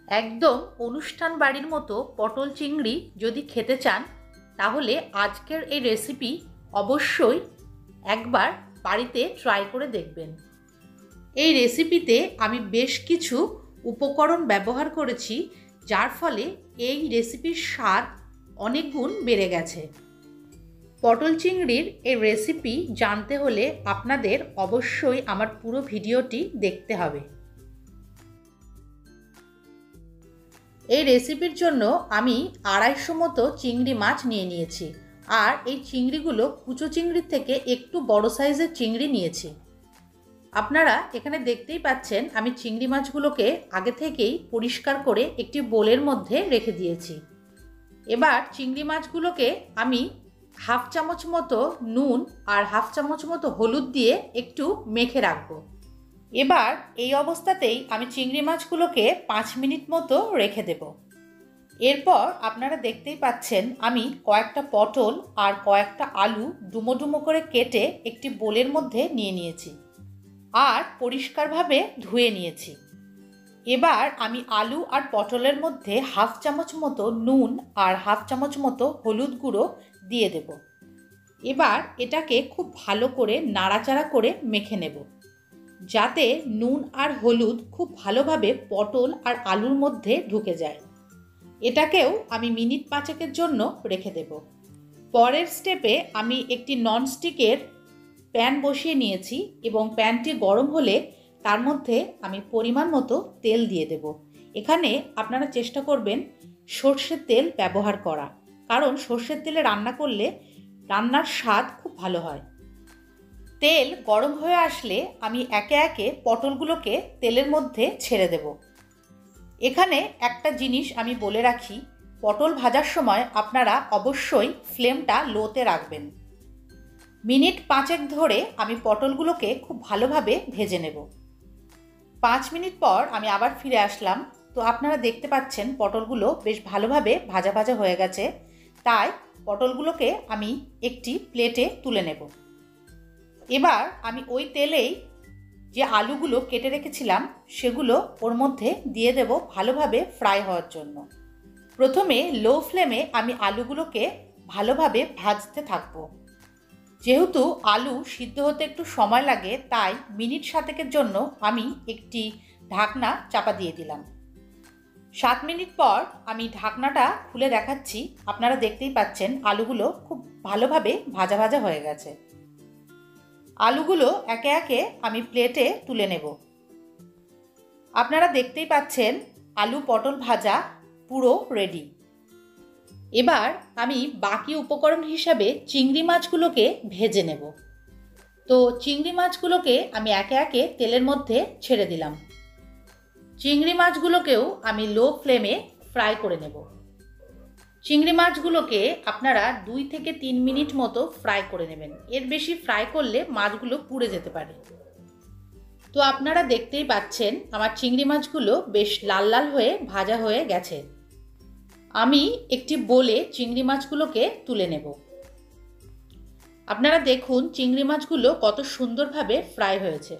একদম অনুষ্ঠান বাড়ির মতো পটল চিংড়ি যদি খেতে চান তাহলে আজকের এই রেসিপি অবশ্যই একবার বাড়িতে ট্রাই করে দেখবেন। এই রেসিপিতে আমি বেশ কিছু উপকরণ ব্যবহার করেছি, যার ফলে এই রেসিপির স্বাদ অনেক গুণ বেড়ে গেছে। পটল চিংড়ির এই রেসিপি জানতে হলে আপনাদের অবশ্যই আমার পুরো ভিডিওটি দেখতে হবে। এই রেসিপির জন্য আমি 250 মতো চিংড়ি মাছ নিয়ে নিয়েছি, আর এই চিংড়িগুলো কুচো চিংড়ির থেকে একটু বড় সাইজের চিংড়ি নিয়েছি। আপনারা এখানে দেখতেই পাচ্ছেন আমি চিংড়ি মাছগুলোকে আগে থেকেই পরিষ্কার করে একটি বোলের মধ্যে রেখে দিয়েছি। এবার চিংড়ি মাছগুলোকে আমি হাফ চামচ মতো নুন আর হাফ চামচ মতো হলুদ দিয়ে একটু মেখে রাখবো। এবার এই অবস্থাতেই আমি চিংড়ি মাছগুলোকে 5 মিনিট মতো রেখে দেব। এরপর আপনারা দেখতেই পাচ্ছেন আমি কয়েকটা পটল আর কয়েকটা আলু ডুমো ডুমো করে কেটে একটি বোলের মধ্যে নিয়ে নিয়েছি আর পরিষ্কারভাবে ধুয়ে নিয়েছি। এবার আমি আলু আর পটলের মধ্যে হাফ চামচ মতো নুন আর হাফ চামচ মতো হলুদ গুঁড়ো দিয়ে দেব। এবার এটাকে খুব ভালো করে নাড়াচাড়া করে মেখে নেব, যাতে নুন আর হলুদ খুব ভালোভাবে পটল আর আলুর মধ্যে ঢুকে যায়। এটাকেও আমি মিনিট 5 জন্য রেখে দেব। পরের স্টেপে আমি একটি ননস্টিকের প্যান বসিয়ে নিয়েছি এবং প্যানটি গরম হলে তার মধ্যে আমি পরিমাণ মতো তেল দিয়ে দেব। এখানে আপনারা চেষ্টা করবেন সর্ষের তেল ব্যবহার করা, কারণ সর্ষের তেলে রান্না করলে রান্নার স্বাদ খুব ভালো হয়। তেল গরম হয়ে আসলে আমি একে একে পটলগুলোকে তেলের মধ্যে ছেড়ে দেব। এখানে একটা জিনিস আমি বলে রাখি, পটল ভাজার সময় আপনারা অবশ্যই ফ্লেমটা লোতে রাখবেন। মিনিট 5 ধরে আমি পটলগুলোকে খুব ভালোভাবে ভেজে নেব। 5 মিনিট পর আমি আবার ফিরে আসলাম। তো আপনারা দেখতে পাচ্ছেন পটলগুলো বেশ ভালোভাবে ভাজা ভাজা হয়ে গেছে, তাই পটলগুলোকে আমি একটি প্লেটে তুলে নেব। এবার আমি ওই তেলেই যে আলুগুলো কেটে রেখেছিলাম সেগুলো ওর মধ্যে দিয়ে দেব ভালোভাবে ফ্রাই হওয়ার জন্য। প্রথমে লো ফ্লেমে আমি আলুগুলোকে ভালোভাবে ভাজতে থাকবো। যেহেতু আলু সিদ্ধ হতে একটু সময় লাগে, তাই মিনিট 7 জন্য আমি একটি ঢাকনা চাপা দিয়ে দিলাম। 7 মিনিট পর আমি ঢাকনাটা খুলে দেখাচ্ছি। আপনারা দেখতেই পাচ্ছেন আলুগুলো খুব ভালোভাবে ভাজা ভাজা হয়ে গেছে। আলুগুলো একে একে আমি প্লেটে তুলে নেব। আপনারা দেখতেই পাচ্ছেন আলু পটল ভাজা পুরো রেডি। এবার আমি বাকি উপকরণ হিসাবে চিংড়ি মাছগুলোকে ভেজে নেব। তো চিংড়ি মাছগুলোকে আমি একে একে তেলের মধ্যে ছেড়ে দিলাম। চিংড়ি মাছগুলোকেও আমি লো ফ্লেমে ফ্রাই করে নেব। চিংড়ি মাছগুলোকে আপনারা 2 থেকে 3 মিনিট মতো ফ্রাই করে নেবেন। এর বেশি ফ্রাই করলে মাছগুলো পুড়ে যেতে পারে। তো আপনারা দেখতেই পাচ্ছেন আমার চিংড়ি মাছগুলো বেশ লাল লাল হয়ে ভাজা হয়ে গেছে। আমি একটি বোলে চিংড়ি মাছগুলোকে তুলে নেব। আপনারা দেখুন চিংড়ি মাছগুলো কত সুন্দরভাবে ফ্রাই হয়েছে।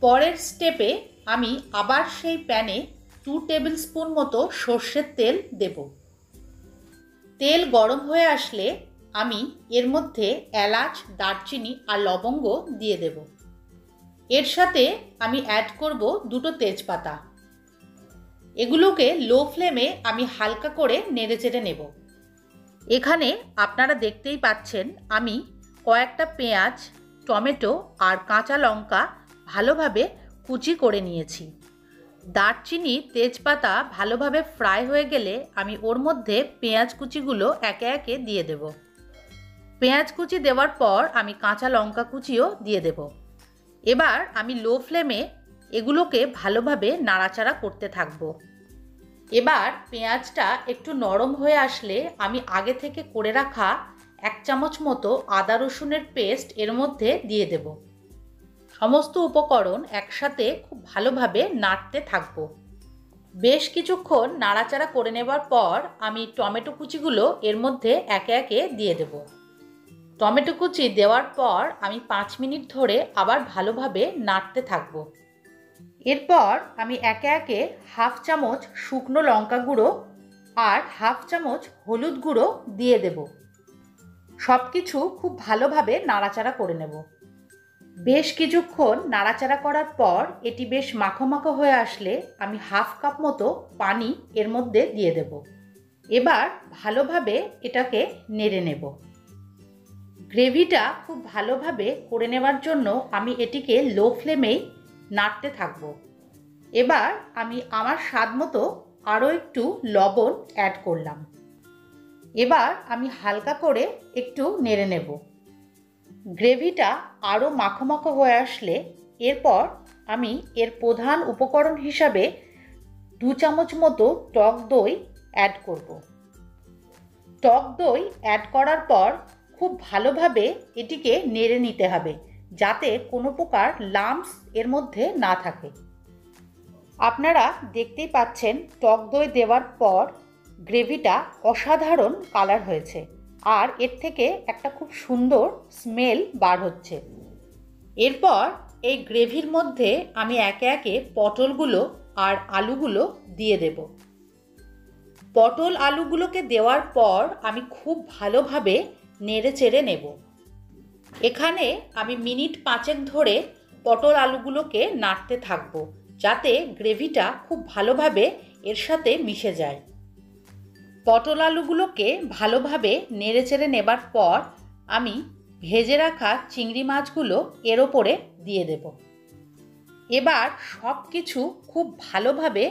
পরের স্টেপে আমি আবার সেই প্যানে 2 টেবিল স্পুন মতো সর্ষের তেল দেব। তেল গরম হয়ে আসলে আমি এর মধ্যে এলাচ, দারচিনি আর লবঙ্গ দিয়ে দেব। এর সাথে আমি অ্যাড করব 2টো তেজপাতা। এগুলোকে লো ফ্লেমে আমি হালকা করে নেড়েচেড়ে নেব। এখানে আপনারা দেখতেই পাচ্ছেন আমি কয়েকটা পেঁয়াজ, টমেটো আর কাঁচা লঙ্কা ভালোভাবে কুচি করে নিয়েছি। দারচিনি, তেজপাতা ভালোভাবে ফ্রাই হয়ে গেলে আমি ওর মধ্যে পেঁয়াজ কুচিগুলো একে একে দিয়ে দেব। পেঁয়াজ কুচি দেওয়ার পর আমি কাঁচা লঙ্কা কুচিও দিয়ে দেব। এবার আমি লো ফ্লেমে এগুলোকে ভালোভাবে নাড়াচাড়া করতে থাকব। এবার পেঁয়াজটা একটু নরম হয়ে আসলে আমি আগে থেকে করে রাখা 1 চামচ মতো আদা রসুনের পেস্ট এর মধ্যে দিয়ে দেব। সমস্ত উপকরণ একসাথে খুব ভালোভাবে নাড়তে থাকব। বেশ কিছুক্ষণ নাড়াচাড়া করে নেবার পর আমি টমেটো কুচিগুলো এর মধ্যে একে একে দিয়ে দেব। টমেটো কুচি দেওয়ার পর আমি 5 মিনিট ধরে আবার ভালোভাবে নাড়তে থাকব। এরপর আমি একে একে হাফ চামচ শুকনো লঙ্কা গুঁড়ো আর হাফ চামচ হলুদ গুঁড়ো দিয়ে দেব। সব কিছু খুব ভালোভাবে নাড়াচাড়া করে নেব। বেশ কিছুক্ষণ নাড়াচাড়া করার পর এটি বেশ মাখো মাখো হয়ে আসলে আমি হাফ কাপ মতো পানি এর মধ্যে দিয়ে দেব। এবার ভালোভাবে এটাকে নেড়ে নেব। গ্রেভিটা খুব ভালোভাবে করে নেবার জন্য আমি এটিকে লো ফ্লেমেই নাড়তে থাকব। এবার আমি আমার স্বাদ মতো আরও একটু লবণ অ্যাড করলাম। এবার আমি হালকা করে একটু নেড়ে নেব। গ্রেভিটা আরও মাখো মাখো হয়ে আসলে এরপর আমি এর প্রধান উপকরণ হিসাবে 2 চামচ মতো টক দই অ্যাড করব। টক দই অ্যাড করার পর খুব ভালোভাবে এটিকে নেড়ে নিতে হবে, যাতে কোনো প্রকার লাম্পস এর মধ্যে না থাকে। আপনারা দেখতেই পাচ্ছেন টক দই দেওয়ার পর গ্রেভিটা অসাধারণ কালার হয়েছে আর এর থেকে একটা খুব সুন্দর স্মেল বার হচ্ছে। এরপর এই গ্রেভির মধ্যে আমি একে একে পটলগুলো আর আলুগুলো দিয়ে দেব। পটল আলুগুলোকে দেওয়ার পর আমি খুব ভালোভাবে নেড়ে চেড়ে নেব। এখানে আমি মিনিট 5 ধরে পটল আলুগুলোকে নাড়তে থাকব, যাতে গ্রেভিটা খুব ভালোভাবে এর সাথে মিশে যায়। পটল আলুগুলোকে ভালোভাবে নেড়ে চেড়ে নেবার পর আমি ভেজে রাখা চিংড়ি মাছগুলো এর ওপরে দিয়ে দেব। এবার সব কিছু খুব ভালোভাবে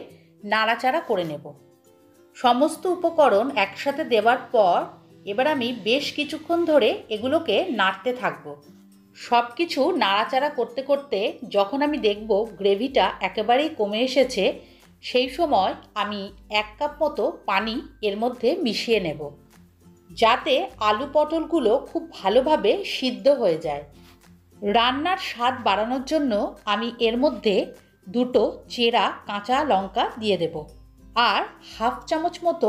নাড়াচাড়া করে নেব। সমস্ত উপকরণ একসাথে দেওয়ার পর এবার আমি বেশ কিছুক্ষণ ধরে এগুলোকে নাড়তে থাকব। সব কিছু নাড়াচাড়া করতে করতে যখন আমি দেখব গ্রেভিটা একেবারেই কমে এসেছে, সেই সময় আমি 1 কাপ মতো পানি এর মধ্যে মিশিয়ে নেব, যাতে আলু পটলগুলো খুব ভালোভাবে সিদ্ধ হয়ে যায়। রান্নার স্বাদ বাড়ানোর জন্য আমি এর মধ্যে 2টো চেরা কাঁচা লঙ্কা দিয়ে দেব আর হাফ চামচ মতো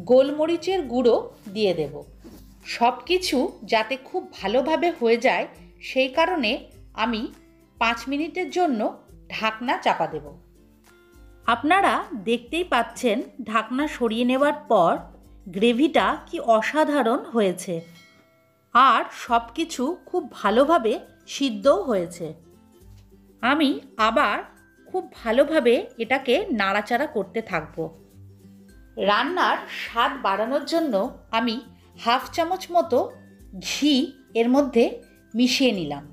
গোলমরিচের গুঁড়ো দিয়ে দেব। সব কিছু যাতে খুব ভালোভাবে হয়ে যায় সেই কারণে আমি 5 মিনিটের জন্য ঢাকনা চাপা দেব। আপনারা দেখতেই পাচ্ছেন ঢাকনা সরিয়ে নেওয়ার পর গ্রেভিটা কি অসাধারণ হয়েছে আর সব কিছু খুব ভালোভাবে সিদ্ধও হয়েছে। আমি আবার খুব ভালোভাবে এটাকে নাড়াচাড়া করতে থাকব। রান্নার স্বাদ বাড়ানোর জন্য আমি হাফ চামচ মতো ঘি এর মধ্যে মিশিয়ে নিলাম।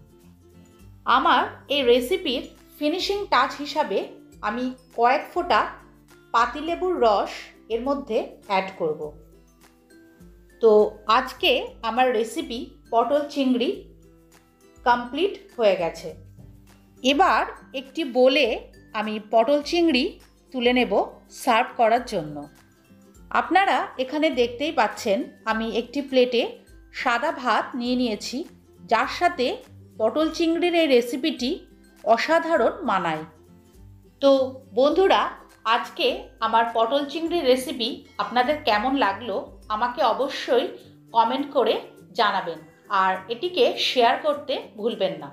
আমার এই রেসিপির ফিনিশিং টাচ হিসাবে আমি কয়েক ফোঁটা পাতিলেবুর রস এর মধ্যে অ্যাড করব। তো আজকে আমার রেসিপি পটল চিংড়ি কমপ্লিট হয়ে গেছে। এবার একটি বোলে আমি পটল চিংড়ি তুলে নেব সার্ভ করার জন্য। আপনারা এখানে দেখতেই পাচ্ছেন আমি একটি প্লেটে সাদা ভাত নিয়ে নিয়েছি, যার সাথে পটল চিংড়ির এই রেসিপিটি অসাধারণ মানায়। তো বন্ধুরা, আজকে আমার পটল চিংড়ির রেসিপি আপনাদের কেমন লাগলো আমাকে অবশ্যই কমেন্ট করে জানাবেন আর এটিকে শেয়ার করতে ভুলবেন না।